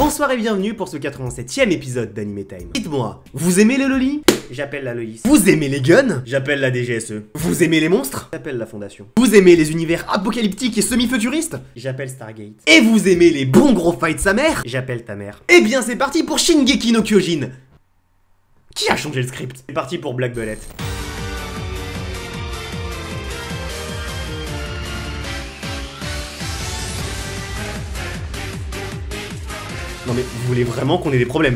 Bonsoir et bienvenue pour ce 87e épisode d'Anime Time. Dites-moi, vous aimez les lolis? J'appelle la Loïs. Vous aimez les guns? J'appelle la DGSE. Vous aimez les monstres? J'appelle la Fondation. Vous aimez les univers apocalyptiques et semi-futuristes? J'appelle Stargate. Et vous aimez les bons gros fights sa mère? J'appelle ta mère. Eh bien c'est parti pour Shingeki no Kyojin. Qui a changé le script? C'est parti pour Black Bullet. Non mais vous voulez vraiment qu'on ait des problèmes?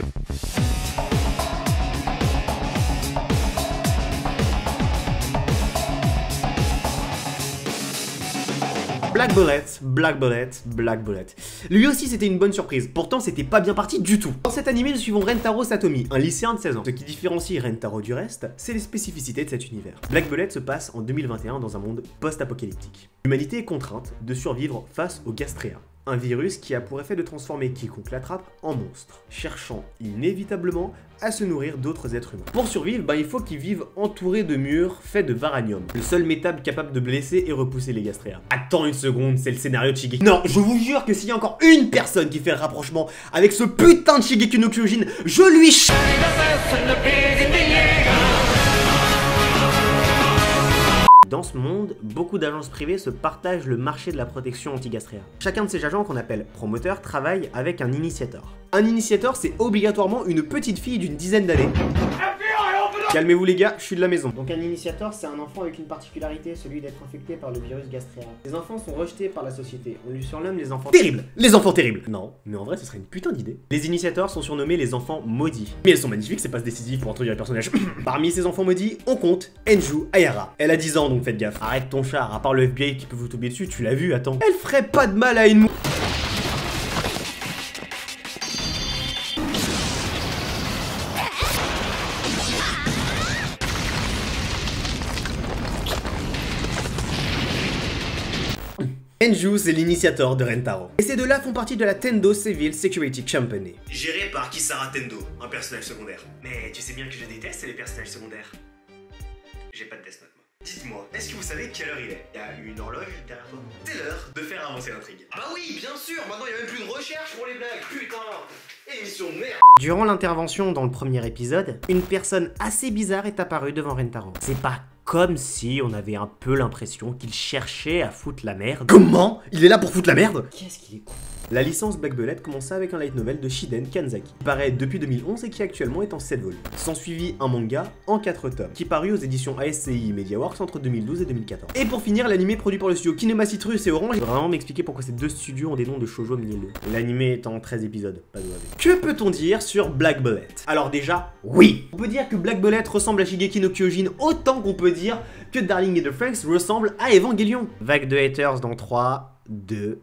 Black Bullet, Black Bullet, Black Bullet. Lui aussi c'était une bonne surprise, pourtant c'était pas bien parti du tout. Dans cet animé nous suivons Rentaro Satomi, un lycéen de 16 ans. Ce qui différencie Rentaro du reste, c'est les spécificités de cet univers. Black Bullet se passe en 2021 dans un monde post-apocalyptique. L'humanité est contrainte de survivre face au Gastrea, un virus qui a pour effet de transformer quiconque l'attrape en monstre, cherchant inévitablement à se nourrir d'autres êtres humains. Pour survivre, il faut qu'ils vivent entourés de murs faits de varanium, le seul métal capable de blesser et repousser les Gastrea. Attends une seconde, c'est le scénario de Shingeki. Non, je vous jure que s'il y a encore une personne qui fait le rapprochement avec ce putain de Shingeki no Kyojin, je lui Dans ce monde, beaucoup d'agences privées se partagent le marché de la protection anti-Gastrea. Chacun de ces agents, qu'on appelle promoteurs, travaille avec un initiator. Un initiator, c'est obligatoirement une petite fille d'une dizaine d'années. Calmez-vous les gars, je suis de la maison. Donc un initiator, c'est un enfant avec une particularité, celui d'être infecté par le virus Gastrea. Les enfants sont rejetés par la société, on lui surnomme les enfants terribles. Les enfants terribles. Non, mais en vrai ce serait une putain d'idée. Les initiators sont surnommés les enfants maudits. Mais elles sont magnifiques, c'est pas décisif pour introduire les personnages. Parmi ces enfants maudits, on compte Enju Ayara. Elle a 10 ans donc faites gaffe. Arrête ton char, à part le FBI qui peut vous tomber dessus, tu l'as vu, attends. Elle ferait pas de mal à une Enju, c'est l'initiateur de Rentaro. Et ces deux-là font partie de la Tendo Civil Security Company, gérée par Kisara Tendo, un personnage secondaire. Mais tu sais bien que je déteste les personnages secondaires. J'ai pas de test note, moi. Dites-moi, est-ce que vous savez quelle heure il est? Il y a une horloge derrière toi. C'est l'heure de faire avancer l'intrigue. Bah oui, bien sûr, maintenant il y a même plus de recherche pour les blagues, putain. Émission de merde. Durant l'intervention dans le premier épisode, une personne assez bizarre est apparue devant Rentaro. C'est pas comme si on avait un peu l'impression qu'il cherchait à foutre la merde. Comment? Il est là pour foutre la merde? Qu'est-ce qu'il est con. La licence Black Bullet commença avec un light novel de Shiden Kanzaki, qui paraît depuis 2011 et qui actuellement est en 7 volumes. S'en suivit un manga en 4 tomes, qui parut aux éditions ASCI MediaWorks entre 2012 et 2014. Et pour finir, l'anime produit par le studio Kinema Citrus et Orange. Je vais vraiment m'expliquer pourquoi ces deux studios ont des noms de shoujo mielleux. L'anime est en 13 épisodes, pas de avec. Que peut-on dire sur Black Bullet? Alors déjà, oui! On peut dire que Black Bullet ressemble à Shingeki no Kyojin autant qu'on peut dire que Darling in the Franxx ressemble à Evangelion. Vague de haters dans 3, 2...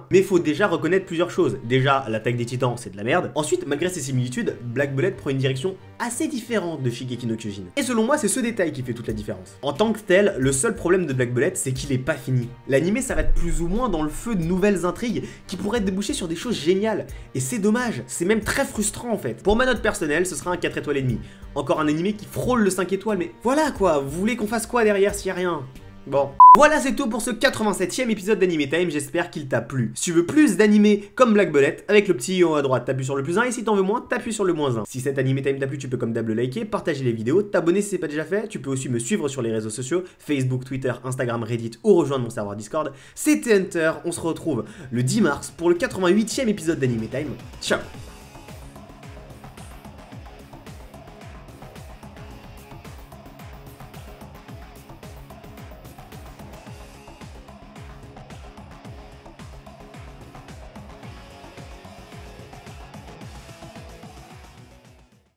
Mais faut déjà reconnaître plusieurs choses. Déjà, l'attaque des titans, c'est de la merde. Ensuite, malgré ces similitudes, Black Bullet prend une direction assez différente de Shingeki no Kyojin. Et selon moi, c'est ce détail qui fait toute la différence. En tant que tel, le seul problème de Black Bullet, c'est qu'il est pas fini. L'anime s'arrête plus ou moins dans le feu de nouvelles intrigues qui pourraient déboucher sur des choses géniales. Et c'est dommage, c'est même très frustrant en fait. Pour ma note personnelle, ce sera un 4 étoiles et demi. Encore un animé qui frôle le 5 étoiles, mais voilà quoi, vous voulez qu'on fasse quoi derrière s'il y a rien? Bon. Voilà, c'est tout pour ce 87e épisode d'Anime Time, j'espère qu'il t'a plu. Si tu veux plus d'animés comme Black Bullet, avec le petit i en haut à droite, t'appuies sur le plus 1, et si t'en veux moins, t'appuies sur le moins 1. Si cet Anime Time t'a plu, tu peux comme d'hab le liker, partager les vidéos, t'abonner si c'est pas déjà fait, tu peux aussi me suivre sur les réseaux sociaux, Facebook, Twitter, Instagram, Reddit, ou rejoindre mon serveur Discord. C'était Hunter, on se retrouve le 10 mars pour le 88e épisode d'Anime Time. Ciao.